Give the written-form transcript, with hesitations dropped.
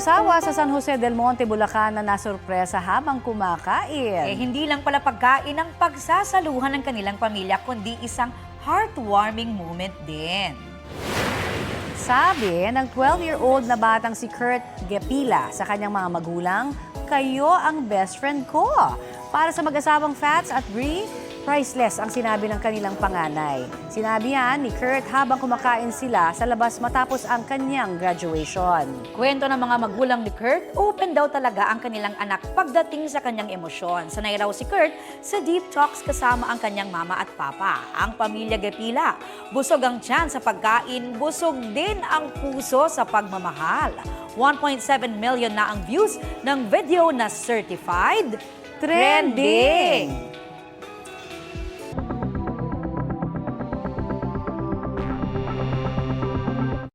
mag-asawa sa San Jose del Monte, Bulacan na nasurpresa habang kumakain. Hindi lang pala pagkain ang pagsasaluhan ng kanilang pamilya, kundi isang heartwarming moment din. Sabi ng 12-year-old na batang si Kurt Gepila sa kanyang mga magulang, "Kayo ang best friend ko." Para sa mag-asawang Fats at Bree, priceless ang sinabi ng kanilang panganay. Sinabi yan ni Kurt habang kumakain sila sa labas matapos ang kanyang graduation. Kwento ng mga magulang ni Kurt, open daw talaga ang kanilang anak pagdating sa kanyang emosyon. Sanay raw si Kurt sa deep talks kasama ang kanyang mama at papa. Ang pamilya Gepila, busog ang tiyan sa pagkain, busog din ang puso sa pagmamahal. 1.7 million na ang views ng video na certified trending.